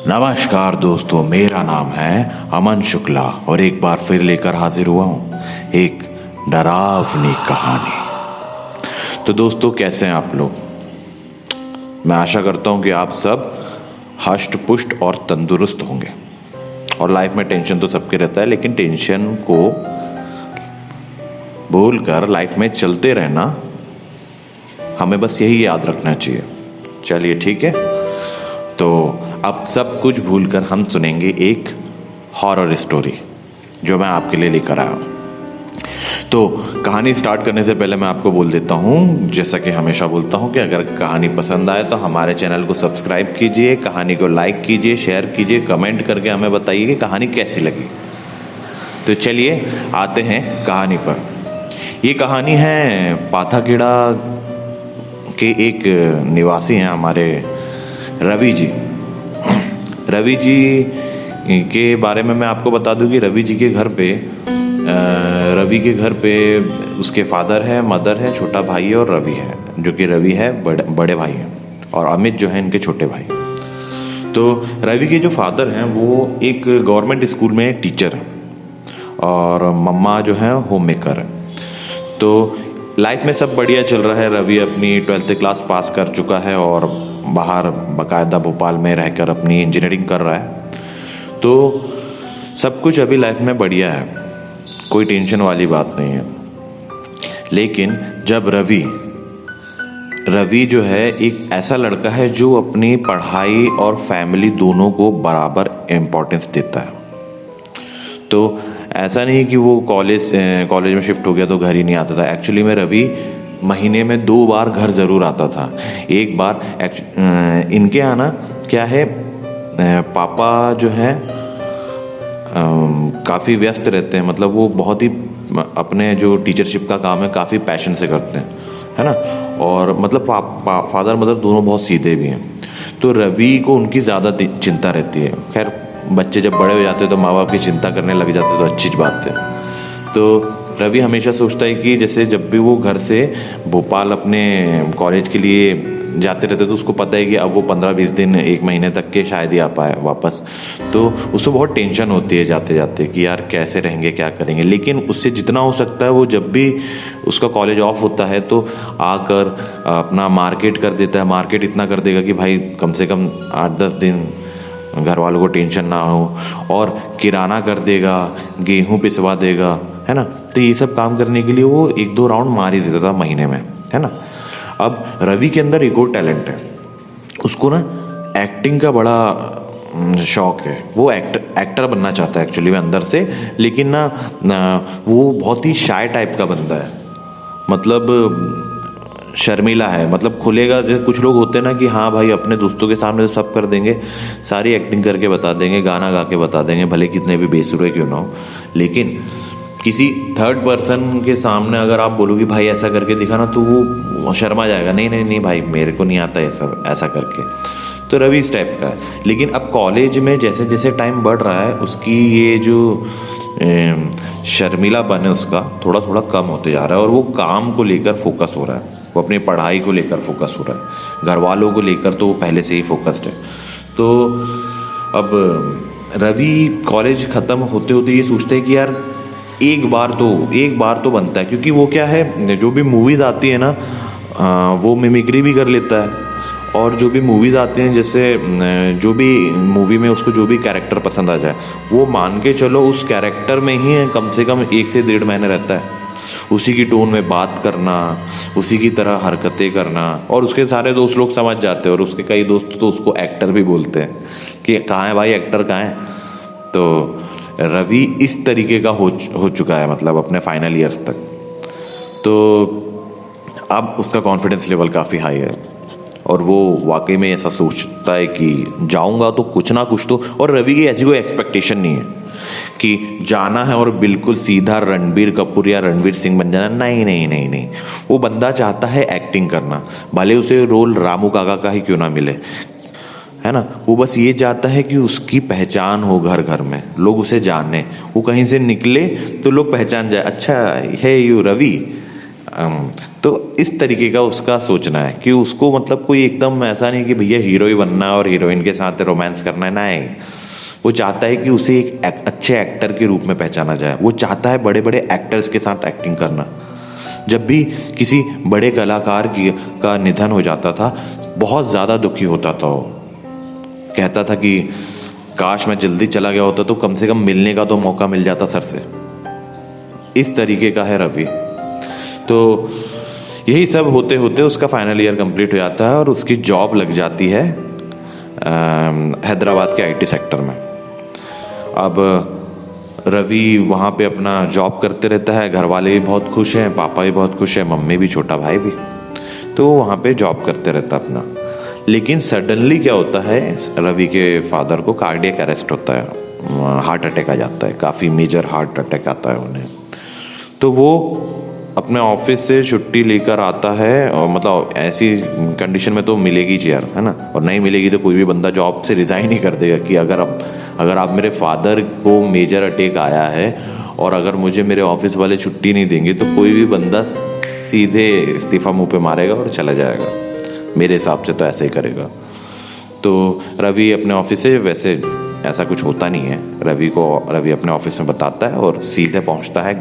नमस्कार दोस्तों, मेरा नाम है अमन शुक्ला और एक बार फिर लेकर हाजिर हुआ हूँ एक डरावनी कहानी। तो दोस्तों, कैसे हैं आप लोग? मैं आशा करता हूँ कि आप सब हष्ट पुष्ट और तंदुरुस्त होंगे। और लाइफ में टेंशन तो सबके रहता है, लेकिन टेंशन को भूल कर लाइफ में चलते रहना, हमें बस यही याद रखना चाहिए। चलिए ठीक है, तो अब सब कुछ भूलकर हम सुनेंगे एक हॉरर स्टोरी जो मैं आपके लिए लेकर आया हूँ। तो कहानी स्टार्ट करने से पहले मैं आपको बोल देता हूँ, जैसा कि हमेशा बोलता हूँ, कि अगर कहानी पसंद आए तो हमारे चैनल को सब्सक्राइब कीजिए, कहानी को लाइक कीजिए, शेयर कीजिए, कमेंट करके हमें बताइए कि कहानी कैसी लगी। तो चलिए आते हैं कहानी पर। ये कहानी है पाथाखेड़ा के एक निवासी हैं हमारे रवि जी। रवि जी के बारे में मैं आपको बता दूं कि रवि के घर पे उसके फादर है, मदर है, छोटा भाई है और रवि है, जो कि रवि है बड़े भाई हैं, और अमित जो है इनके छोटे भाई। तो रवि के जो फादर हैं वो एक गवर्नमेंट स्कूल में टीचर हैं और मम्मा जो है होम मेकर है। तो लाइफ में सब बढ़िया चल रहा है। रवि अपनी 12th क्लास पास कर चुका है और बाहर बाकायदा भोपाल में रहकर अपनी इंजीनियरिंग कर रहा है। तो सब कुछ अभी लाइफ में बढ़िया है, कोई टेंशन वाली बात नहीं है। लेकिन जब रवि जो है एक ऐसा लड़का है जो अपनी पढ़ाई और फैमिली दोनों को बराबर इम्पोर्टेंस देता है। तो ऐसा नहीं कि वो कॉलेज में शिफ्ट हो गया तो घर ही नहीं आता था। एक्चुअली में रवि महीने में 2 बार घर ज़रूर आता था। एक बार इनके यहाँ ना क्या है, पापा जो है काफ़ी व्यस्त रहते हैं, मतलब वो बहुत ही अपने जो टीचरशिप का काम है काफ़ी पैशन से करते हैं, है ना। और मतलब फादर मदर दोनों बहुत सीधे भी हैं। तो रवि को उनकी ज़्यादा चिंता रहती है। खैर, बच्चे जब बड़े हो जाते हैं तो माँ बाप की चिंता करने लग जाते हैं, तो अच्छी बात है। तो रवि हमेशा सोचता है कि जैसे जब भी वो घर से भोपाल अपने कॉलेज के लिए जाते रहते तो उसको पता है कि अब वो 15-20 दिन 1 महीने तक के शायद ही आ पाए वापस। तो उसको बहुत टेंशन होती है जाते जाते कि यार कैसे रहेंगे, क्या करेंगे। लेकिन उससे जितना हो सकता है वो जब भी उसका कॉलेज ऑफ होता है तो आकर अपना मार्केट कर देता है। मार्केट इतना कर देगा कि भाई कम से कम 8-10 दिन घर वालों को टेंशन ना हो, और किराना कर देगा, गेहूँ पिसवा देगा, है ना। तो ये सब काम करने के लिए वो 1-2 राउंड मार ही देता था महीने में, है ना। अब रवि के अंदर एक और टैलेंट है, उसको ना एक्टिंग का बड़ा शौक है। वो एक्टर बनना चाहता है एक्चुअली में अंदर से, लेकिन ना वो बहुत ही शाय टाइप का बंदा है, मतलब शर्मीला है। मतलब खुलेगा, कुछ लोग होते हैं ना कि हाँ भाई अपने दोस्तों के सामने सब कर देंगे, सारी एक्टिंग करके बता देंगे, गाना गा के बता देंगे, भले कितने भी बेसुरे क्यों ना हो। लेकिन किसी थर्ड पर्सन के सामने अगर आप बोलोगे भाई ऐसा करके दिखाना, तो वो शर्मा जाएगा, नहीं नहीं नहीं भाई मेरे को नहीं आता ऐसा करके। तो रवि इस टाइप का है। लेकिन अब कॉलेज में जैसे जैसे टाइम बढ़ रहा है, उसकी ये जो शर्मीलापन है उसका थोड़ा थोड़ा कम होते जा रहा है, और वो काम को लेकर फोकस हो रहा है, वो अपनी पढ़ाई को लेकर फोकस हो रहा है। घर वालों को लेकर तो वो पहले से ही फोकस्ड है। तो अब रवि कॉलेज ख़त्म होते होते ये सोचते हैं कि यार एक बार तो बनता है, क्योंकि वो क्या है, जो भी मूवीज़ आती है ना वो मिमिक्री भी कर लेता है। और जो भी मूवीज़ आती हैं, जैसे जो भी मूवी में उसको जो भी कैरेक्टर पसंद आ जाए, वो मान के चलो उस कैरेक्टर में ही कम से कम 1 से 1.5 महीने रहता है। उसी की टोन में बात करना, उसी की तरह हरकतें करना, और उसके सारे दोस्त लोग समझ जाते हैं, और उसके कई दोस्त तो उसको एक्टर भी बोलते हैं कि कहाँ है भाई, एक्टर कहाँ है। तो रवि इस तरीके का हो चुका है, मतलब अपने फाइनल ईयर्स तक। तो अब उसका कॉन्फिडेंस लेवल काफ़ी हाई है, और वो वाकई में ऐसा सोचता है कि जाऊंगा तो कुछ ना कुछ तो। और रवि की ऐसी कोई एक्सपेक्टेशन नहीं है कि जाना है और बिल्कुल सीधा रणबीर कपूर या रणवीर सिंह बन जाना। नहीं नहीं नहीं नहीं, वो बंदा चाहता है एक्टिंग करना, भले उसे रोल रामू काका का ही क्यों ना मिले, है ना। वो बस ये चाहता है कि उसकी पहचान हो, घर घर में लोग उसे जाने, वो कहीं से निकले तो लोग पहचान जाए, अच्छा है यू रवि, तो इस तरीके का उसका सोचना है कि उसको मतलब कोई एकदम ऐसा नहीं कि भैया हीरो ही बनना है और हीरोइन के साथ रोमांस करना है, नहीं। वो चाहता है कि उसे एक अच्छे एक्टर के रूप में पहचाना जाए। वो चाहता है बड़े बड़े एक्टर्स के साथ एक्टिंग करना। जब भी किसी बड़े कलाकार का निधन हो जाता था, बहुत ज़्यादा दुखी होता था। वो कहता था कि काश मैं जल्दी चला गया होता तो कम से कम मिलने का तो मौका मिल जाता सर से। इस तरीके का है रवि। तो यही सब होते होते उसका फाइनल ईयर कंप्लीट हो जाता है और उसकी जॉब लग जाती है हैदराबाद के आईटी सेक्टर में। अब रवि वहाँ पे अपना जॉब करते रहता है। घर वाले भी बहुत खुश हैं, पापा भी बहुत खुश हैं, मम्मी भी, छोटा भाई भी। तो वहाँ पे जॉब करते रहता अपना। लेकिन सडनली क्या होता है, रवि के फादर को कार्डियक अरेस्ट होता है, हार्ट अटैक आ जाता है। काफ़ी मेजर हार्ट अटैक आता है उन्हें। तो वो अपने ऑफिस से छुट्टी लेकर आता है, और मतलब ऐसी कंडीशन में तो मिलेगी चेयर, है ना, और नहीं मिलेगी तो कोई भी बंदा जॉब से रिज़ाइन ही कर देगा कि अगर आप मेरे फादर को मेजर अटैक आया है और अगर मुझे मेरे ऑफिस वाले छुट्टी नहीं देंगे तो कोई भी बंदा सीधे इस्तीफा मुंह पे मारेगा और चला जाएगा। मेरे हिसाब से तो ऐसे ही करेगा। तो रवि अपने ऑफिस से, वैसे ऐसा कुछ होता नहीं है, रवि अपने ऑफिस में बताता है और सीधे पहुंचता है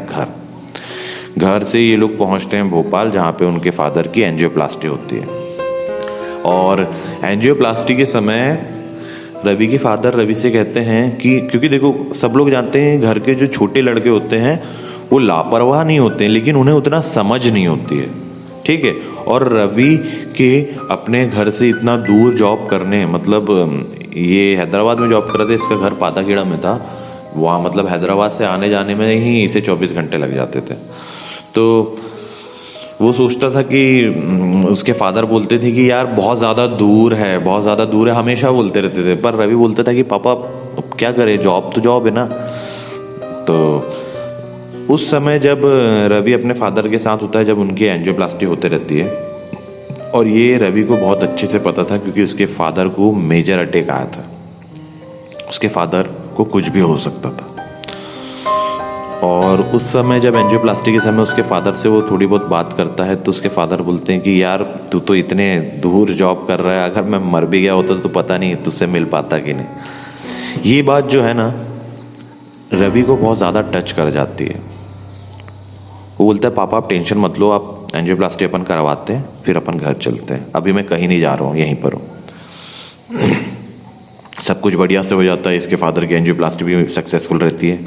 घर से ये लोग पहुंचते हैं भोपाल, जहाँ पे उनके फादर की एंजियोप्लास्टी होती है। और एंजियोप्लास्टी के समय रवि के फादर रवि से कहते हैं कि, क्योंकि देखो सब लोग जानते हैं घर के जो छोटे लड़के होते हैं वो लापरवाह नहीं होते हैं, लेकिन उन्हें उतना समझ नहीं होती है, ठीक है। और रवि के अपने घर से इतना दूर जॉब करने, मतलब ये हैदराबाद में जॉब कर रहे थे, इसका घर पाताखेड़ा में था। वहाँ मतलब हैदराबाद से आने जाने में ही इसे 24 घंटे लग जाते थे। तो वो सोचता था कि उसके फादर बोलते थे कि यार बहुत ज़्यादा दूर है, बहुत ज़्यादा दूर है, हमेशा बोलते रहते थे। पर रवि बोलता था कि पापा अब क्या करे, जॉब तो जॉब है ना। तो उस समय जब रवि अपने फादर के साथ होता है, जब उनकी एंजियोप्लास्टी होते रहती है, और ये रवि को बहुत अच्छे से पता था क्योंकि उसके फादर को मेजर अटैक आया था। उसके फादर को कुछ भी हो सकता था। और उस समय जब एंजियोप्लास्टी के समय उसके फादर से वो थोड़ी बहुत बात करता है, तो उसके फादर बोलते हैं कि यार तू तो इतने दूर जॉब कर रहा है, अगर मैं मर भी गया होता तो पता नहीं तुझसे मिल पाता कि नहीं। ये बात जो है ना, रवि को बहुत ज़्यादा टच कर जाती है। वो बोलता है पापा आप टेंशन मत लो, आप एंजियोप्लास्टी अपन करवाते हैं, फिर अपन घर चलते हैं, अभी मैं कहीं नहीं जा रहा हूँ, यहीं पर हूँ। सब कुछ बढ़िया से हो जाता है। इसके फादर की एंजियोप्लास्टी भी सक्सेसफुल रहती है।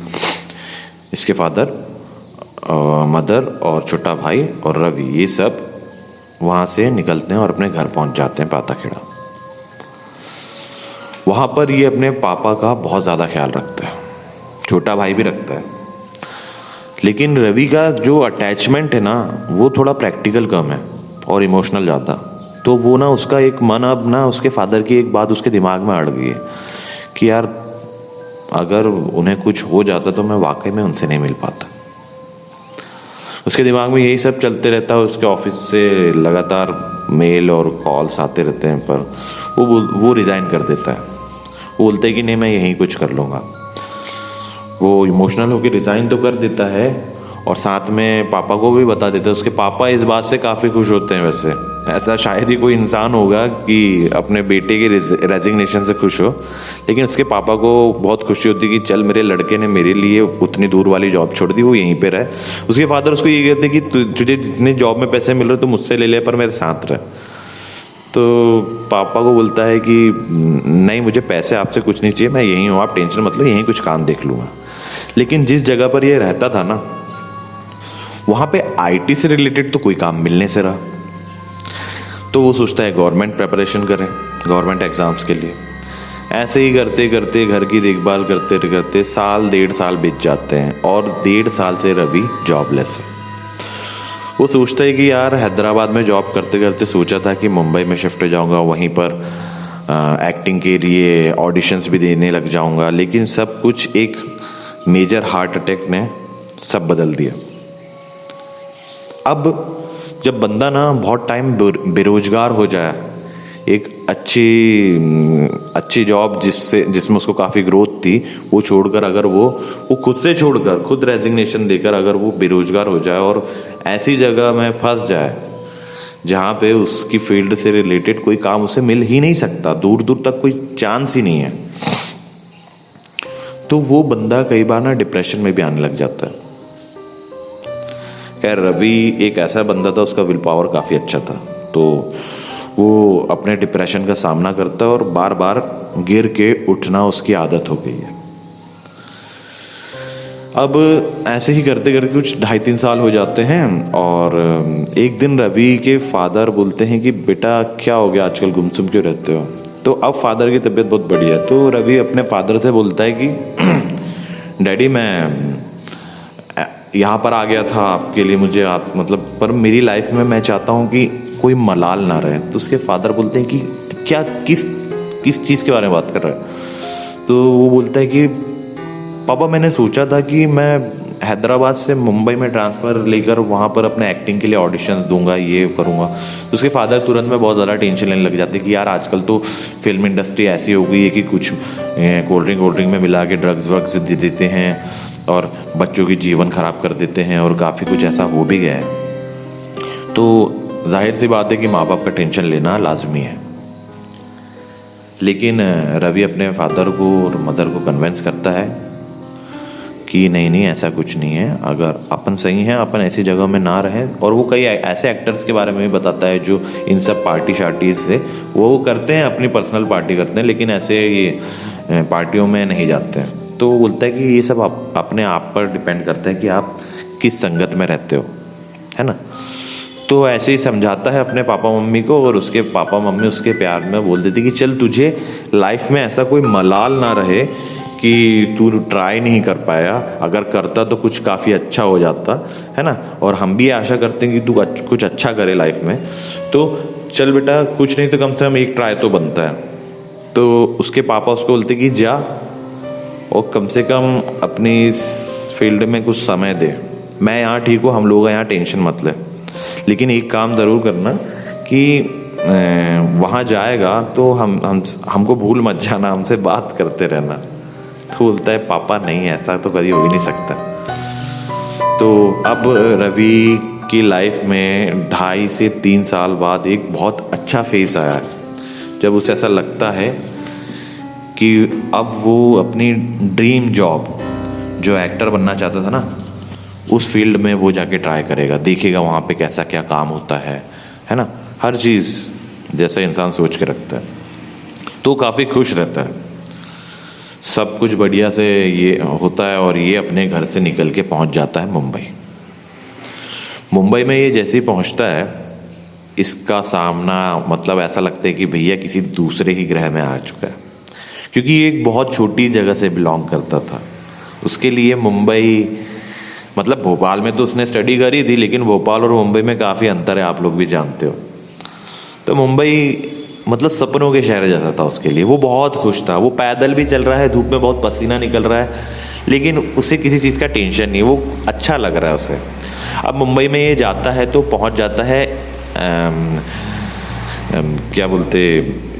इसके फादर, मदर और छोटा भाई और रवि, ये सब वहाँ से निकलते हैं और अपने घर पहुँच जाते हैं पाताखेड़ा। वहाँ पर ये अपने पापा का बहुत ज़्यादा ख्याल रखता है, छोटा भाई भी रखता है। लेकिन रवि का जो अटैचमेंट है ना, वो थोड़ा प्रैक्टिकल कम है और इमोशनल ज़्यादा। तो वो ना, उसका एक मन अब ना, उसके फादर की एक बात उसके दिमाग में अड़ गई है कि यार अगर उन्हें कुछ हो जाता तो मैं वाकई में उनसे नहीं मिल पाता। उसके दिमाग में यही सब चलते रहता है। उसके ऑफिस से लगातार मेल और कॉल्स आते रहते हैं, पर वो रिज़ाइन कर देता है। वो बोलते हैं कि नहीं मैं यहीं कुछ कर लूँगा। वो इमोशनल होकर रिज़ाइन तो कर देता है और साथ में पापा को भी बता देता है। उसके पापा इस बात से काफ़ी खुश होते हैं। वैसे ऐसा शायद ही कोई इंसान होगा कि अपने बेटे के रेजिग्नेशन से खुश हो, लेकिन उसके पापा को बहुत खुशी होती है कि चल मेरे लड़के ने मेरे लिए उतनी दूर वाली जॉब छोड़ दी, वो यहीं पे रहे। उसके फादर उसको ये कहते हैं कि तुझे जितने जॉब में पैसे मिल रहे तो मुझसे ले ले, पर मेरे साथ रहे। तो पापा को बोलता है कि नहीं मुझे पैसे आपसे कुछ नहीं चाहिए, मैं यहीं हूँ, आप टेंशन मत लो, यहीं कुछ काम देख लूँगा। लेकिन जिस जगह पर ये रहता था ना, वहाँ पे आईटी से रिलेटेड तो कोई काम मिलने से रहा। तो वो सोचता है गवर्नमेंट प्रिपरेशन करें, गवर्नमेंट एग्ज़ाम्स के लिए। ऐसे ही करते करते, घर की देखभाल करते करते साल 1.5 साल बीत जाते हैं और 1.5 साल से रवि जॉबलेस है। वो सोचता है कि यार हैदराबाद में जॉब करते करते सोचा था कि मुंबई में शिफ्ट हो जाऊँगा, वहीं पर एक्टिंग के लिए ऑडिशंस भी देने लग जाऊँगा। लेकिन सब कुछ एक मेजर हार्ट अटैक ने सब बदल दिया। अब जब बंदा ना बहुत टाइम बेरोजगार हो जाए एक अच्छी जॉब जिसमें उसको काफ़ी ग्रोथ थी, वो छोड़कर अगर वो खुद से छोड़कर, खुद रेजिग्नेशन देकर अगर वो बेरोजगार हो जाए और ऐसी जगह में फंस जाए जहाँ पे उसकी फील्ड से रिलेटेड कोई काम उसे मिल ही नहीं सकता, दूर दूर तक कोई चांस ही नहीं है, तो वो बंदा कई बार ना डिप्रेशन में भी आने लग जाता है। खैर रवि एक ऐसा बंदा था, उसका विल पावर काफ़ी अच्छा था, तो वो अपने डिप्रेशन का सामना करता है और बार बार गिर के उठना उसकी आदत हो गई है। अब ऐसे ही करते करते कुछ 2.5-3 साल हो जाते हैं और एक दिन रवि के फादर बोलते हैं कि बेटा क्या हो गया, आजकल गुमसुम क्यों रहते हो। तो अब फादर की तबीयत बहुत बढ़िया है, तो रवि अपने फादर से बोलता है कि डैडी मैं यहाँ पर आ गया था आपके लिए, मुझे आप मतलब पर मेरी लाइफ में मैं चाहता हूँ कि कोई मलाल ना रहे। तो उसके फादर बोलते हैं कि क्या किस चीज़ के बारे में बात कर रहे हैं। तो वो बोलता है कि पापा मैंने सोचा था कि मैं हैदराबाद से मुंबई में ट्रांसफ़र लेकर वहाँ पर अपने एक्टिंग के लिए ऑडिशन दूंगा, ये करूँगा। तो उसके फादर तुरंत में बहुत ज़्यादा टेंशन लेने लग जाते कि यार आजकल तो फिल्म इंडस्ट्री ऐसी हो गई है कि कुछ कोल्ड ड्रिंक में मिला के ड्रग्स वर्ग्स दे देते हैं और बच्चों की जीवन ख़राब कर देते हैं और काफ़ी कुछ ऐसा हो भी गया है। तो जाहिर सी बात है कि माँ बाप का टेंशन लेना लाजमी है। लेकिन रवि अपने फादर को और मदर को कन्विंस करता है कि नहीं ऐसा कुछ नहीं है, अगर अपन सही हैं अपन ऐसी जगह में ना रहें। और वो कई ऐसे एक्टर्स के बारे में भी बताता है जो इन सब पार्टी शार्टीज से वो करते हैं, अपनी पर्सनल पार्टी करते हैं, लेकिन ऐसे ये पार्टियों में नहीं जाते हैं। तो वो बोलता है कि ये सब अपने आप पर डिपेंड करता है कि आप किस संगत में रहते हो, है ना। तो ऐसे ही समझाता है अपने पापा मम्मी को और उसके पापा मम्मी उसके प्यार में बोल देते कि चल तुझे लाइफ में ऐसा कोई मलाल ना रहे कि तू ट्राई नहीं कर पाया, अगर करता तो कुछ काफ़ी अच्छा हो जाता, है ना। और हम भी आशा करते हैं कि तू कुछ अच्छा करे लाइफ में, तो चल बेटा कुछ नहीं तो कम से कम एक ट्राई तो बनता है। तो उसके पापा उसको बोलते कि जा और कम से कम अपनी इस फील्ड में कुछ समय दे, मैं यहाँ ठीक हूँ, हम लोग यहाँ टेंशन मत ले, लेकिन एक काम ज़रूर करना कि वहाँ जाएगा तो हमको भूल मत जाना, हमसे बात करते रहना। तो बोलता है पापा नहीं ऐसा तो कभी हो ही नहीं सकता। तो अब रवि की लाइफ में 2.5 से 3 साल बाद एक बहुत अच्छा फेज आया है जब उसे ऐसा लगता है कि अब वो अपनी ड्रीम जॉब जो एक्टर बनना चाहता था ना, उस फील्ड में वो जाके ट्राई करेगा, देखेगा वहाँ पे कैसा क्या काम होता है ना, हर चीज़ जैसा इंसान सोच के रखता है। तो काफ़ी खुश रहता है, सब कुछ बढ़िया से ये होता है और ये अपने घर से निकल के पहुँच जाता है मुंबई में। ये जैसे ही पहुँचता है इसका सामना मतलब ऐसा लगता है कि भैया किसी दूसरे ही ग्रह में आ चुका है, क्योंकि ये एक बहुत छोटी जगह से बिलोंग करता था। उसके लिए मुंबई मतलब भोपाल में तो उसने स्टडी करी थी, लेकिन भोपाल और मुंबई में काफ़ी अंतर है, आप लोग भी जानते हो। तो मुंबई मतलब सपनों के शहर जैसा था उसके लिए, वो बहुत खुश था, वो पैदल भी चल रहा है, धूप में बहुत पसीना निकल रहा है, लेकिन उसे किसी चीज़ का टेंशन नहीं, वो अच्छा लग रहा है उसे। अब मुंबई में ये जाता है तो पहुंच जाता है क्या बोलते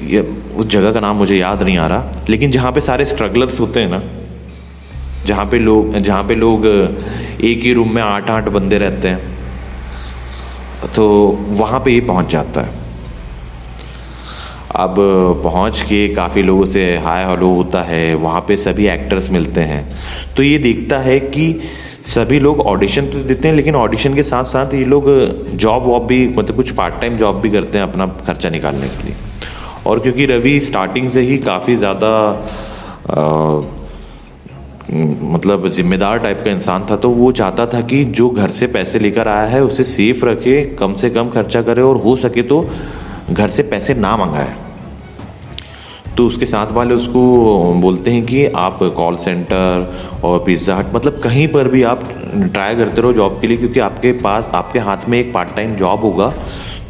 ये उस जगह का नाम मुझे याद नहीं आ रहा, लेकिन जहाँ पे सारे स्ट्रगलर्स होते हैं ना, जहाँ पे लोग एक ही रूम में 8-8 बंदे रहते हैं, तो वहाँ पे ये पहुँच जाता है। अब पहुँच के काफ़ी लोगों से हाय हेलो होता है, वहाँ पे सभी एक्टर्स मिलते हैं। तो ये देखता है कि सभी लोग ऑडिशन तो देते हैं, लेकिन ऑडिशन के साथ साथ ये लोग जॉब वॉब भी मतलब कुछ पार्ट टाइम जॉब भी करते हैं अपना खर्चा निकालने के लिए। और क्योंकि रवि स्टार्टिंग से ही काफ़ी ज़्यादा मतलब जिम्मेदार टाइप का इंसान था, तो वो चाहता था कि जो घर से पैसे लेकर आया है उसे सेफ रखे, कम से कम खर्चा करे और हो सके तो घर से पैसे ना मंगाए। तो उसके साथ वाले उसको बोलते हैं कि आप कॉल सेंटर और पिज़्ज़ा हट मतलब कहीं पर भी आप ट्राई करते रहो जॉब के लिए, क्योंकि आपके हाथ में एक पार्ट टाइम जॉब होगा,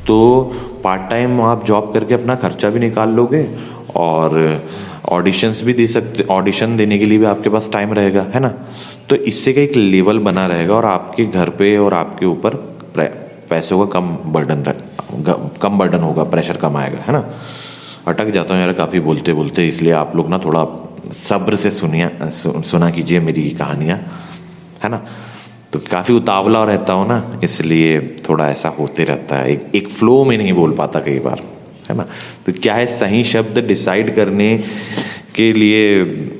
तो पार्ट टाइम आप जॉब करके अपना खर्चा भी निकाल लोगे और ऑडिशंस भी दे सकते, ऑडिशन देने के लिए भी आपके पास टाइम रहेगा, है ना। तो इससे का एक लेवल बना रहेगा और आपके घर पे और आपके ऊपर पैसों का कम बर्डन होगा, प्रेशर कम आएगा, है ना। अटक जाता हूँ यार काफ़ी बोलते बोलते, इसलिए आप लोग ना थोड़ा सब्र से सुना कीजिए मेरी कहानियाँ, है ना। तो काफ़ी उतावला रहता हूँ ना, इसलिए थोड़ा ऐसा होते रहता है, एक फ्लो में नहीं बोल पाता कई बार, है ना। तो क्या है, सही शब्द डिसाइड करने के लिए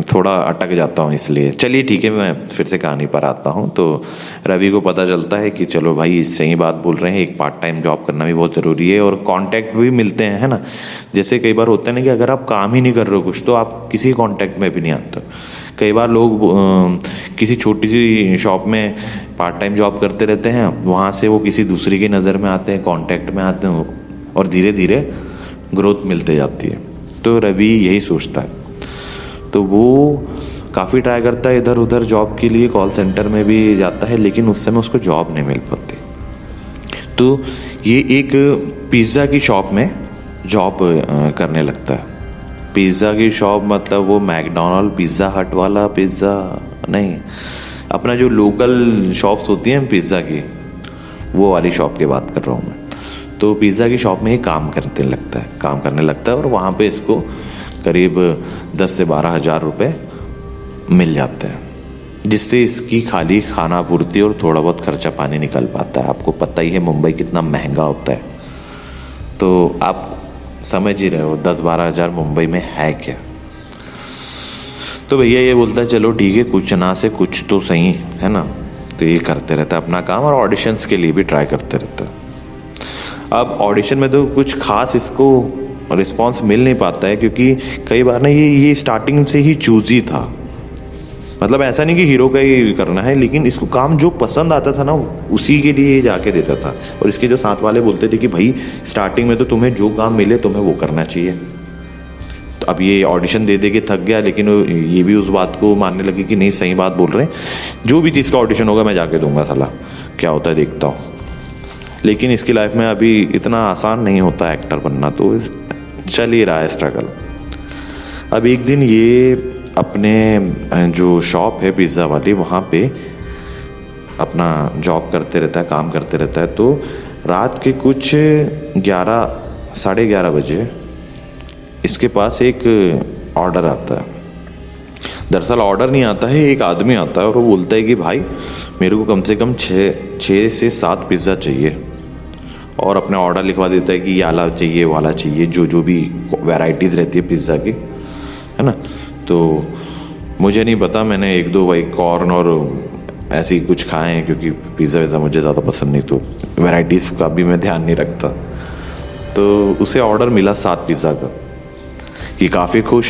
थोड़ा अटक जाता हूँ, इसलिए चलिए ठीक है, मैं फिर से कहानी पर आता हूँ। तो रवि को पता चलता है कि चलो भाई सही बात बोल रहे हैं, एक पार्ट टाइम जॉब करना भी बहुत ज़रूरी है और कांटेक्ट भी मिलते हैं, है ना। जैसे कई बार होता है ना कि अगर आप काम ही नहीं कर रहे हो कुछ, तो आप किसी कांटेक्ट में भी नहीं आते। कई बार लोग किसी छोटी सी शॉप में पार्ट टाइम जॉब करते रहते हैं, वहाँ से वो किसी दूसरे की नज़र में आते हैं, कांटेक्ट में आते हैं और धीरे धीरे ग्रोथ मिलते जाती है। तो रवि यही सोचता है, तो वो काफ़ी ट्राई करता है इधर उधर जॉब के लिए, कॉल सेंटर में भी जाता है, लेकिन उस समय उसको जॉब नहीं मिल पाती। तो ये एक पिज़्ज़ा की शॉप में जॉब करने लगता है। पिज़्ज़ा की शॉप मतलब वो मैकडोनल्ड पिज़्ज़ा हट वाला पिज़्ज़ा नहीं, अपना जो लोकल शॉप्स होती हैं पिज़्ज़ा की, वो वाली शॉप की बात कर रहा हूँ मैं। तो पिज़्ज़ा की शॉप में ही काम करने लगता है और वहाँ पे इसको करीब 10 से 12 हज़ार रुपये मिल जाते हैं, जिससे इसकी खाली खाना पूर्ति और थोड़ा बहुत खर्चा पानी निकल पाता है। आपको पता ही है मुंबई कितना महंगा होता है, तो आप समझ ही रहे हो 10-12 हज़ार मुंबई में है क्या। तो भैया ये बोलता है चलो ठीक है, कुछ ना से कुछ तो सही, है ना। तो ये करते रहता है अपना काम और ऑडिशंस के लिए भी ट्राई करते रहता है। अब ऑडिशन में तो कुछ खास इसको रिस्पॉन्स मिल नहीं पाता है, क्योंकि कई बार ना ये स्टार्टिंग से ही चूजी था। मतलब ऐसा नहीं कि हीरो का ही करना है, लेकिन इसको काम जो पसंद आता था ना उसी के लिए जाके देता था। और इसके जो साथ वाले बोलते थे कि भाई स्टार्टिंग में तो तुम्हें जो काम मिले तुम्हें वो करना चाहिए। तो अब ये ऑडिशन दे दे के थक गया, लेकिन ये भी उस बात को मानने लगी कि नहीं सही बात बोल रहे हैं, जो भी चीज़ का ऑडिशन होगा मैं जाके दूंगा, साला क्या होता है देखता हूँ। लेकिन इसकी लाइफ में अभी इतना आसान नहीं होता एक्टर बनना, तो चल ही रहा है स्ट्रगल। अब एक दिन ये अपने जो शॉप है पिज़्ज़ा वाली, वहाँ पे अपना जॉब करते रहता है, काम करते रहता है। तो रात के कुछ 11-11:30 बजे इसके पास एक ऑर्डर आता है। दरअसल ऑर्डर नहीं आता है, एक आदमी आता है और वो बोलता है कि भाई मेरे को कम से कम 6 से 7 पिज़्ज़ा चाहिए, और अपना ऑर्डर लिखवा देता है कि ये वाला चाहिए वाला चाहिए, जो भी वैरायटीज़ रहती है पिज़्ज़ा की, है ना। तो मुझे नहीं पता, मैंने 1-2 वही कॉर्न और ऐसे ही कुछ खाए हैं, क्योंकि पिज़्ज़ा वैसा मुझे ज़्यादा पसंद नहीं, तो वैराइटीज़ का भी मैं ध्यान नहीं रखता। तो उसे ऑर्डर मिला 7 पिज़्ज़ा का, ये काफ़ी खुश।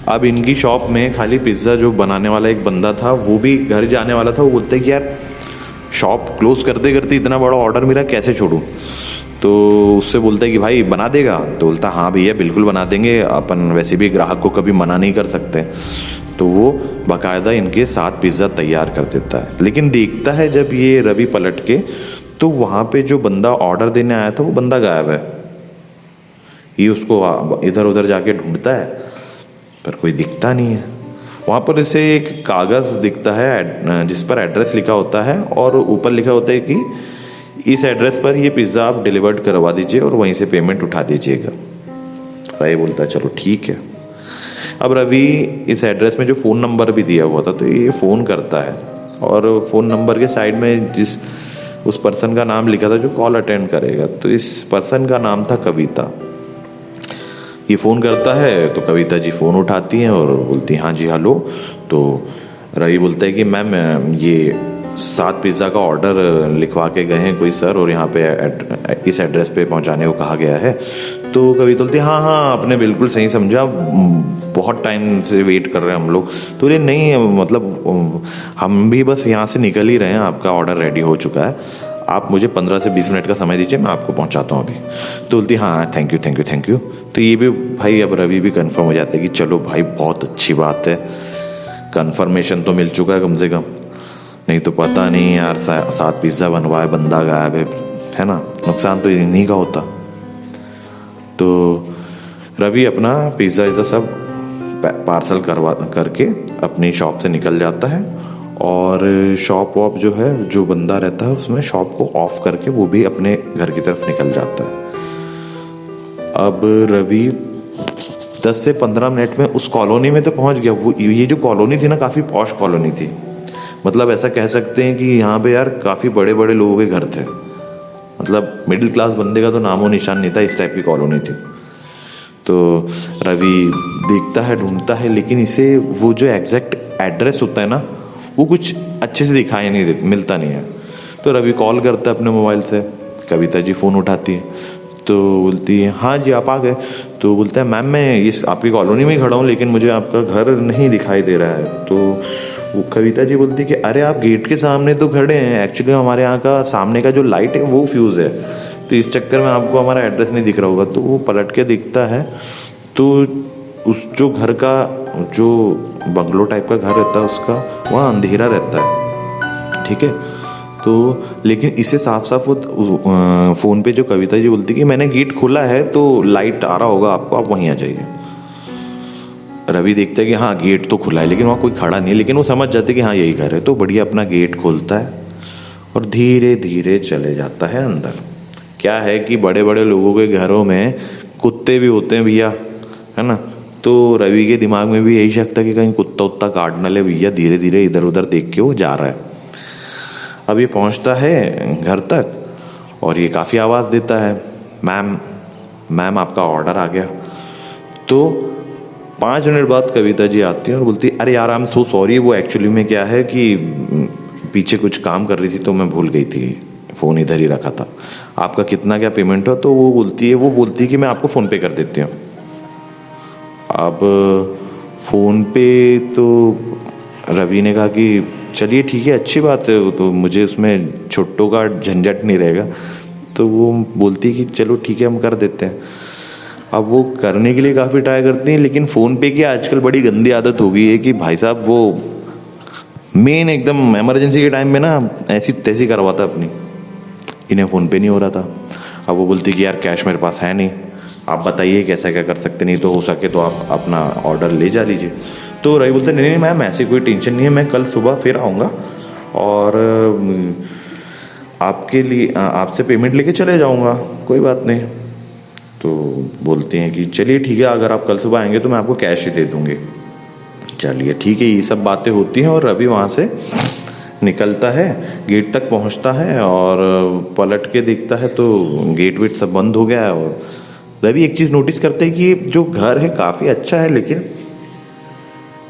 अब इनकी शॉप में खाली पिज़्ज़ा जो बनाने वाला एक बंदा था, वो भी घर जाने वाला था। वो बोलता है कि यार शॉप क्लोज करते करते इतना बड़ा ऑर्डर मेरा कैसे छोड़ूं। तो उससे बोलता है कि भाई बना देगा, तो बोलता हाँ भैया बिल्कुल बना देंगे, अपन वैसे भी ग्राहक को कभी मना नहीं कर सकते। तो वो बाकायदा इनके 7 पिज़्ज़ा तैयार कर देता है। लेकिन देखता है जब ये रवि पलट के, तो वहाँ पे जो बंदा ऑर्डर देने आया था वो बंदा गायब है। ये उसको इधर उधर जाके ढूंढता है पर कोई दिखता नहीं है। वहाँ पर इसे एक कागज़ दिखता है जिस पर एड्रेस लिखा होता है, और ऊपर लिखा होता है कि इस एड्रेस पर ये पिज़्ज़ा आप डिलीवर्ड करवा दीजिए और वहीं से पेमेंट उठा दीजिएगा। रवि बोलता है चलो ठीक है। अब रवि इस एड्रेस में जो फ़ोन नंबर भी दिया हुआ था, तो ये फ़ोन करता है, और फ़ोन नंबर के साइड में जिस उस पर्सन का नाम लिखा था जो कॉल अटेंड करेगा, तो इस पर्सन का नाम था कविता। ये फ़ोन करता है तो कविता जी फ़ोन उठाती हैं और बोलती हैं हाँ जी हेलो। तो रवि बोलता है कि मैम ये 7 पिज़्ज़ा का ऑर्डर लिखवा के गए हैं कोई सर, और यहाँ पे इस एड्रेस पे पहुँचाने को कहा गया है। तो कविता बोलती है हाँ आपने बिल्कुल सही समझा, बहुत टाइम से वेट कर रहे हैं हम लोग। तो ये नहीं मतलब हम भी बस यहाँ से निकल ही रहे हैं, आपका ऑर्डर रेडी हो चुका है, आप मुझे 15 से 20 मिनट का समय दीजिए, मैं आपको पहुंचाता हूं अभी। तो बोलती हाँ थैंक यू। तो ये भी भाई अब रवि भी कंफर्म हो जाता है कि चलो भाई बहुत अच्छी बात है, कंफर्मेशन तो मिल चुका है कम से कम, नहीं तो पता नहीं यार 7 पिज़्ज़ा बनवाए बंदा गायब है ना, नुकसान तो इन्हीं का होता। तो रवि अपना पिज़्ज़ा सब पार्सल करके अपनी शॉप से निकल जाता है, और शॉप वॉप जो है जो बंदा रहता है उसमें शॉप को ऑफ करके वो भी अपने घर की तरफ निकल जाता है। अब रवि 10 से 15 मिनट में उस कॉलोनी में तो पहुंच गया। वो ये जो कॉलोनी थी ना, काफ़ी पॉश कॉलोनी थी। मतलब ऐसा कह सकते हैं कि यहाँ पे यार काफ़ी बड़े बड़े लोगों के घर थे। मतलब मिडिल क्लास बंदे का तो नामो निशान नहीं था, इस टाइप की कॉलोनी थी। तो रवि देखता है, ढूंढता है, लेकिन इसे वो जो एग्जैक्ट एड्रेस होता है ना, वो कुछ अच्छे से दिखाई नहीं देता, मिलता नहीं है। तो रवि कॉल करता है अपने मोबाइल से। कविता जी फ़ोन उठाती है, तो बोलती है हाँ जी आप आ गए। तो बोलता है मैम मैं इस आपकी कॉलोनी में ही खड़ा हूँ, लेकिन मुझे आपका घर नहीं दिखाई दे रहा है। तो वो कविता जी बोलती है कि अरे आप गेट के सामने तो खड़े हैं, एक्चुअली हमारे यहाँ का सामने का जो लाइट है वो फ्यूज़ है, तो इस चक्कर में आपको हमारा एड्रेस नहीं दिख रहा होगा। तो वो पलट के दिखता है, तो उस जो घर का जो बंगलो टाइप का घर रहता है उसका वहाँ अंधेरा रहता है, ठीक है। तो लेकिन इसे साफ साफ वो फ़ोन पे जो कविता जी बोलती कि मैंने गेट खोला है तो लाइट आ रहा होगा आपको, आप वहीं आ जाइए। रवि देखता है कि हाँ गेट तो खुला है, लेकिन वहाँ कोई खड़ा नहीं है, लेकिन वो समझ जाते हैं कि हाँ यही घर है। तो बढ़िया अपना गेट खोलता है और धीरे धीरे चले जाता है अंदर। क्या है कि बड़े बड़े लोगों के घरों में कुत्ते भी होते हैं भैया, है ना। तो रवि के दिमाग में भी यही शक था कि कहीं कुत्ता उत्ता काट ना ले भैया, धीरे धीरे इधर उधर देख के वो जा रहा है। अब ये पहुंचता है घर तक और ये काफ़ी आवाज़ देता है, मैम मैम आपका ऑर्डर आ गया। तो 5 मिनट बाद कविता जी आती है और बोलती है अरे यार आई एम सो सॉरी, वो एक्चुअली में क्या है कि पीछे कुछ काम कर रही थी तो मैं भूल गई थी, फ़ोन इधर ही रखा था, आपका कितना क्या पेमेंट हो। तो वो बोलती है कि मैं आपको फ़ोन पे कर देती हूँ। अब फ़ोन पे तो रवि ने कहा कि चलिए ठीक है, अच्छी बात है, वो तो मुझे उसमें छुट्टों का झंझट नहीं रहेगा। तो वो बोलती है कि चलो ठीक है हम कर देते हैं। अब वो करने के लिए काफ़ी ट्राई करती हैं, लेकिन फ़ोन पे की आजकल बड़ी गंदी आदत हो गई है कि भाई साहब वो मेन एकदम इमरजेंसी के टाइम में ना ऐसी तैसी करवाता अपनी, इन्हें फ़ोन पे नहीं हो रहा था। अब वो बोलती कि यार कैश मेरे पास है नहीं, आप बताइए कैसा क्या कर सकते, नहीं तो हो सके तो आप अपना ऑर्डर ले जा लीजिए। तो रवि बोलते नहीं मैम ऐसी कोई टेंशन नहीं है, मैं कल सुबह फिर आऊँगा और आपके लिए आपसे पेमेंट लेके चले जाऊँगा, कोई बात नहीं। तो बोलते हैं कि चलिए ठीक है, अगर आप कल सुबह आएंगे तो मैं आपको कैश ही दे दूँगी। चलिए ठीक है, ये सब बातें होती हैं और रवि वहाँ से निकलता है, गेट तक पहुँचता है और पलट के देखता है तो गेट वेट सब बंद हो गया है। और रवि एक चीज़ नोटिस करते हैं कि जो घर है काफ़ी अच्छा है, लेकिन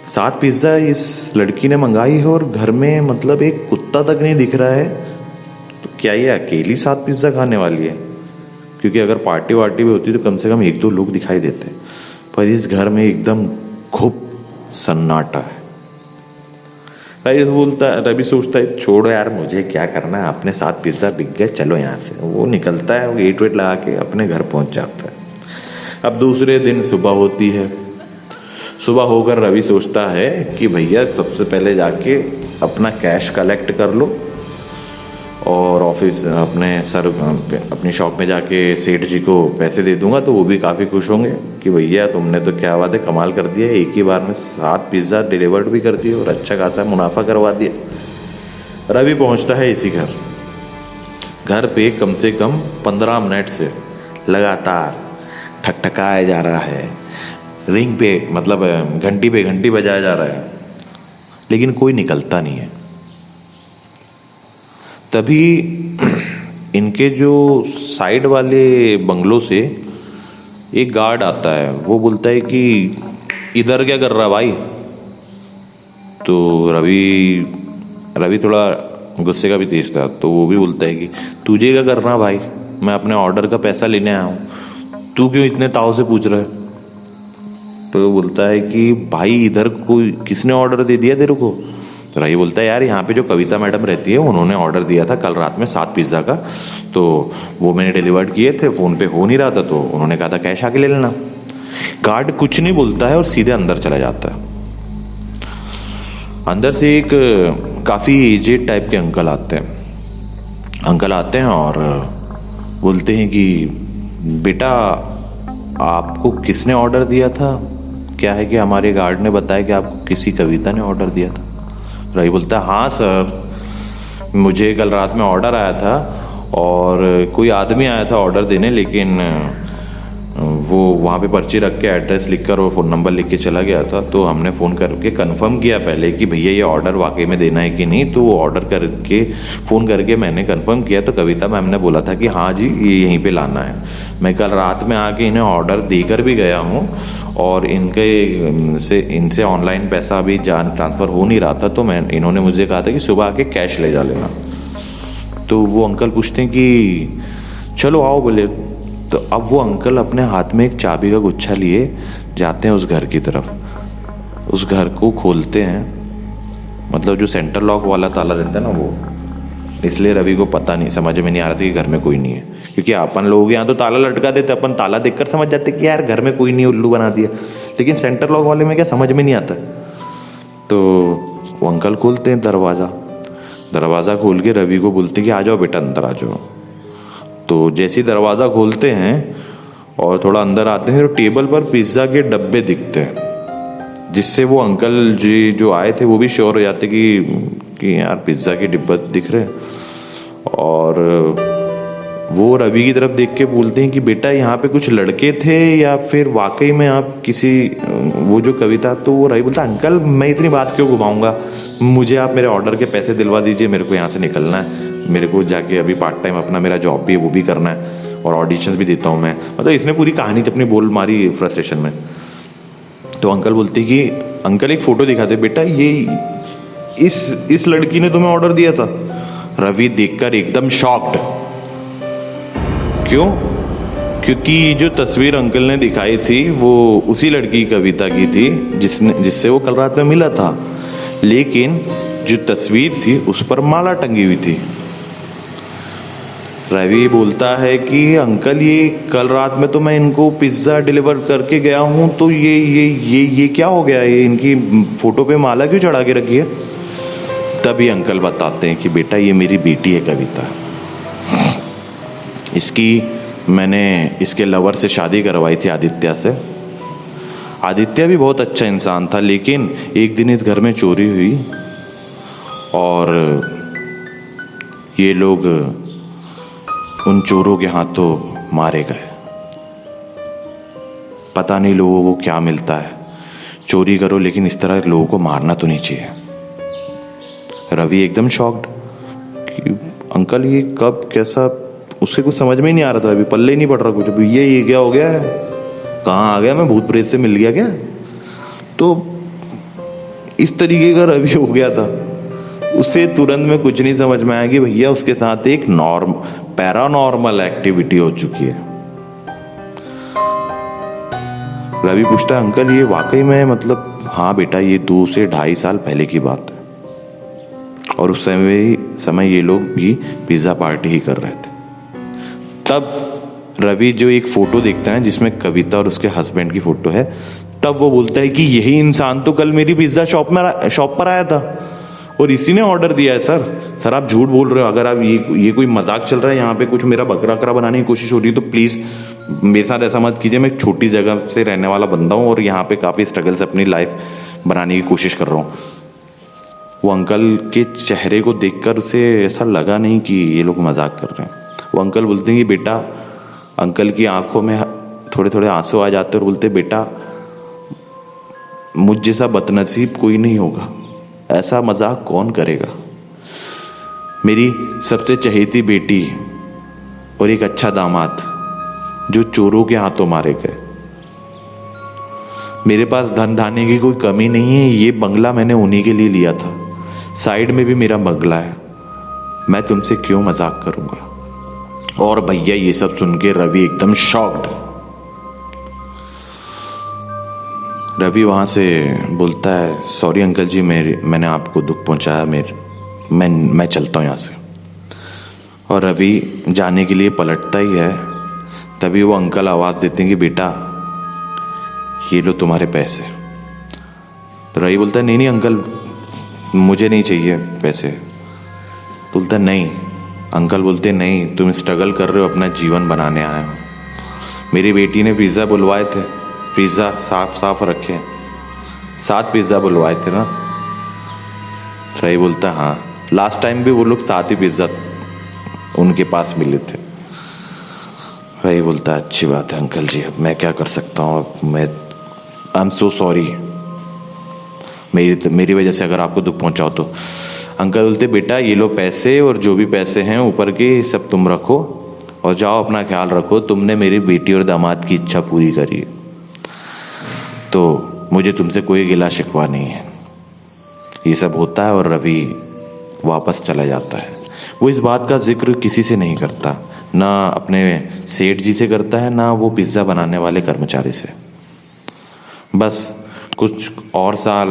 7 पिज़्ज़ा इस लड़की ने मंगाई है और घर में मतलब एक कुत्ता तक नहीं दिख रहा है। तो क्या ये अकेली 7 पिज़्ज़ा खाने वाली है? क्योंकि अगर पार्टी वार्टी भी होती तो कम से कम 1-2 लोग दिखाई देते, पर इस घर में एकदम खूब सन्नाटा है। रवि सोचता है छोड़ो यार, मुझे क्या करना है, अपने 7 पिज़्ज़ा बिक गए, चलो यहाँ से। वो निकलता है, वो गेट वेट लगा के अपने घर पहुँच जाता है। अब दूसरे दिन सुबह होती है। सुबह होकर रवि सोचता है कि भैया सबसे पहले जाके अपना कैश कलेक्ट कर लो और ऑफिस अपनी शॉप में जाके सेठ जी को पैसे दे दूंगा, तो वो भी काफ़ी खुश होंगे कि भैया तुमने तो क्या बात है, कमाल कर दिया, एक ही बार में 7 पिज़्ज़ा डिलीवर्ड भी कर दिए और अच्छा खासा मुनाफा करवा दिया। रवि पहुंचता है इसी घर पे कम से कम 15 मिनट से लगातार ठकठकाया जा रहा है, रिंग पे मतलब घंटी पे घंटी बजाया जा रहा है, लेकिन कोई निकलता नहीं है। तभी इनके जो साइड वाले बंगलों से एक गार्ड आता है। वो बोलता है कि इधर क्या कर रहा भाई? तो रवि थोड़ा गुस्से का भी तेज था, तो वो भी बोलता है कि तुझे क्या करना भाई, मैं अपने ऑर्डर का पैसा लेने आया हूँ, तू क्यों इतने ताव से पूछ रहा है? तो बोलता है कि भाई इधर कोई किसने ऑर्डर दे दिया तेरे को? तो रवि बोलता है यार यहाँ पे जो कविता मैडम रहती है उन्होंने ऑर्डर दिया था कल रात में 7 पिज़्ज़ा का, तो वो मैंने डिलीवर्ड किए थे, फ़ोन पे हो नहीं रहा था, तो उन्होंने कहा था कैश आके ले लेना। गार्ड कुछ नहीं बोलता है और सीधे अंदर चला जाता है। अंदर से एक काफ़ी एजेड टाइप के अंकल आते हैं और बोलते हैं कि बेटा आपको किसने ऑर्डर दिया था? क्या है कि हमारे गार्ड ने बताया कि आपको किसी कविता ने ऑर्डर दिया था। रवि बोलता है हाँ सर, मुझे कल रात में ऑर्डर आया था और कोई आदमी आया था ऑर्डर देने, लेकिन वो वहाँ पे पर्ची रख के एड्रेस लिख कर और फ़ोन नंबर लिख के चला गया था। तो हमने फ़ोन करके कंफर्म किया पहले कि भैया ये ऑर्डर वाकई में देना है कि नहीं। तो वो ऑर्डर करके फ़ोन करके मैंने कंफर्म किया। तो कविता मैम ने बोला था कि हाँ जी ये यहीं पे लाना है। मैं कल रात में आके इन्हें ऑर्डर देकर भी गया हूँ और इनसे ऑनलाइन पैसा अभी ट्रांसफ़र हो नहीं रहा था। तो इन्होंने मुझे कहा था कि सुबह आके कैश ले जा लेना। तो वो अंकल पूछते हैं कि चलो आओ बोले। तो अब वो अंकल अपने हाथ में एक चाबी का गुच्छा लिए जाते हैं उस घर की तरफ। उस घर को खोलते हैं, मतलब जो सेंटर लॉक वाला ताला रहता है ना वो। इसलिए रवि को पता नहीं, समझ में नहीं आ रहा था कि घर में कोई नहीं है, क्योंकि अपन लोग यहाँ तो ताला लटका देते, अपन ताला देखकर समझ जाते कि यार घर में कोई नहीं, उल्लू बना दिया। लेकिन सेंटर लॉक वाले में क्या समझ में नहीं आता। तो वो अंकल खोलते हैं दरवाज़ा खोल के रवि को बोलते कि आ जाओ बेटा अंदर आ जाओ। तो जैसे ही दरवाज़ा खोलते हैं और थोड़ा अंदर आते हैं तो टेबल पर पिज़्ज़ा के डब्बे दिखते हैं, जिससे वो अंकल जी जो आए थे वो भी श्योर हो जाते कि यार पिज़्ज़ा के डिब्बे दिख रहे हैं। और वो रवि की तरफ देख के बोलते हैं कि बेटा यहाँ पे कुछ लड़के थे या फिर वाकई में आप किसी वो जो कविता। तो वो रवि बोलता अंकल मैं इतनी बात क्यों घुमाऊंगा, मुझे आप मेरे ऑर्डर के पैसे दिलवा दीजिए, मेरे को यहाँ से निकलना है, मेरे को जाके अभी पार्ट टाइम अपना मेरा जॉब भी है वो भी करना है और ऑडिशंस भी देता हूँ मैं। मतलब इसने पूरी कहानी अपनी बोल मारी फ्रस्ट्रेशन में। तो अंकल बोलते कि अंकल एक फ़ोटो दिखाते, बेटा ये इस लड़की ने तुम्हें ऑर्डर दिया था। रवि देखकर एकदम शॉक्ड। क्यों? क्योंकि जो तस्वीर अंकल ने दिखाई थी वो उसी लड़की कविता की थी जिससे वो कल रात में मिला था, लेकिन जो तस्वीर थी उस पर माला टंगी हुई थी। रवि बोलता है कि अंकल ये कल रात में तो मैं इनको पिज़्ज़ा डिलीवर करके गया हूँ, तो ये क्या हो गया, ये इनकी फ़ोटो पे माला क्यों चढ़ा के रखी है। तभी अंकल बताते हैं कि बेटा ये मेरी बेटी है कविता, मैंने इसके लवर से शादी करवाई थी आदित्य से। आदित्य भी बहुत अच्छा इंसान था, लेकिन एक दिन इस घर में चोरी हुई और ये लोग उन चोरों के हाथों मारे गए। पता नहीं लोगों को क्या मिलता है, चोरी करो लेकिन इस तरह लोगों को मारना तो नहीं चाहिए। रवि एकदम शॉक्ड कि अंकल ये कब कैसा, उससे कुछ समझ में ही नहीं आ रहा था, अभी पल्ले ही नहीं पड़ रहा कुछ। अभी ये क्या हो गया है, कहाँ आ गया, मैं भूत प्रेत से मिल गया क्या। तो इस तरीके का रवि हो गया था। उसे तुरंत में कुछ नहीं समझ में आया कि भैया उसके साथ एक पैरानॉर्मल एक्टिविटी हो चुकी है। रवि पूछता है अंकल ये वाकई में, मतलब हाँ बेटा ये 2 से 2.5 साल पहले की बात है और उस समय ये लोग भी पिज्ज़ा पार्टी ही कर रहे थे। तब रवि जो एक फ़ोटो देखता है जिसमें कविता और उसके हस्बैंड की फ़ोटो है, तब वो बोलता है कि यही इंसान तो कल मेरी पिज़्ज़ा शॉप पर आया था और इसी ने ऑर्डर दिया है। सर आप झूठ बोल रहे हो। अगर आप ये कोई मजाक चल रहा है, यहाँ पे कुछ मेरा बकरा बनाने की कोशिश हो रही है, तो प्लीज़ मेरे साथ ऐसा मत कीजिए। मैं एक छोटी जगह से रहने वाला बंदा हूँ और यहाँ पे काफ़ी स्ट्रगल से अपनी लाइफ बनाने की कोशिश कर रहा हूँ। वो अंकल के चेहरे को देखकर उसे ऐसा लगा नहीं कि ये लोग मजाक कर रहे हैं। वो अंकल बोलते हैं कि बेटा, अंकल की आंखों में थोड़े थोड़े आंसू आ जाते और बोलते बेटा मुझ जैसा बदनसीब कोई नहीं होगा, ऐसा मजाक कौन करेगा। मेरी सबसे चहेती बेटी और एक अच्छा दामाद जो चोरों के हाथों मारे गए। मेरे पास धन धान्य की कोई कमी नहीं है, ये बंगला मैंने उन्हीं के लिए लिया था, साइड में भी मेरा बंगला है, मैं तुमसे क्यों मजाक करूंगा। और भैया ये सब सुन के रवि एकदम शॉक्ड। रवि वहाँ से बोलता है सॉरी अंकल जी, मैंने आपको दुख पहुँचाया, मैं चलता हूँ यहाँ से। और रवि जाने के लिए पलटता ही है, तभी वो अंकल आवाज़ देते हैं कि बेटा ये लो तुम्हारे पैसे। तो रवि बोलता है नहीं अंकल मुझे नहीं चाहिए पैसे। बोलता है नहीं। अंकल बोलते नहीं, तुम स्ट्रगल कर रहे हो, अपना जीवन बनाने आए हो। मेरी बेटी ने पिज़्ज़ा बुलवाए थे, पिज़्ज़ा साफ रखे, 7 पिज़्ज़ा बुलवाए थे ना। रवि बोलता हाँ, लास्ट टाइम भी वो लोग 7 ही पिज़्ज़ा उनके पास मिले थे। रवि बोलता है अच्छी बात है अंकल जी, अब मैं क्या कर सकता हूँ, अब मैं आई एम सो सॉरी, मेरी वजह से अगर आपको दुख पहुंचाओ तो। अंकल बोलते बेटा ये लो पैसे, और जो भी पैसे हैं ऊपर के सब तुम रखो और जाओ अपना ख्याल रखो, तुमने मेरी बेटी और दामाद की इच्छा पूरी करी, तो मुझे तुमसे कोई गिला शिकवा नहीं है। ये सब होता है और रवि वापस चला जाता है। वो इस बात का जिक्र किसी से नहीं करता, ना अपने सेठ जी से करता है, ना वो पिज़्ज़ा बनाने वाले कर्मचारी से। बस कुछ और साल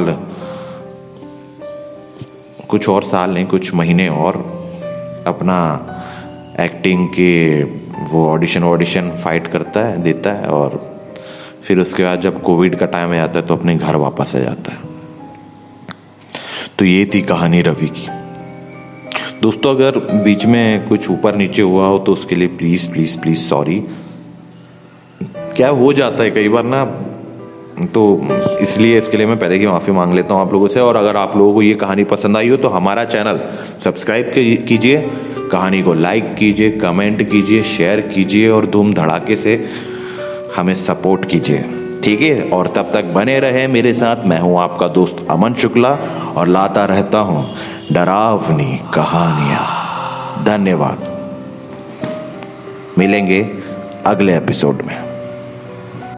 नहीं, कुछ महीने और अपना एक्टिंग के वो ऑडिशन फाइट करता है, देता है, और फिर उसके बाद जब कोविड का टाइम आ जाता है तो अपने घर वापस आ जाता है। तो ये थी कहानी रवि की। दोस्तों अगर बीच में कुछ ऊपर नीचे हुआ हो तो उसके लिए प्लीज़ प्लीज़ प्लीज़ सॉरी। क्या हो जाता है कई बार ना, तो इसलिए इसके लिए मैं पहले की माफ़ी मांग लेता हूँ आप लोगों से। और अगर आप लोगों को ये कहानी पसंद आई हो तो हमारा चैनल सब्सक्राइब कीजिए, कहानी को लाइक कीजिए, कमेंट कीजिए, शेयर कीजिए और धूम धड़ाके से हमें सपोर्ट कीजिए, ठीक है। और तब तक बने रहे मेरे साथ। मैं हूँ आपका दोस्त अमन शुक्ला और लाता रहता हूँ डरावनी कहानियाँ। धन्यवाद, मिलेंगे अगले एपिसोड में।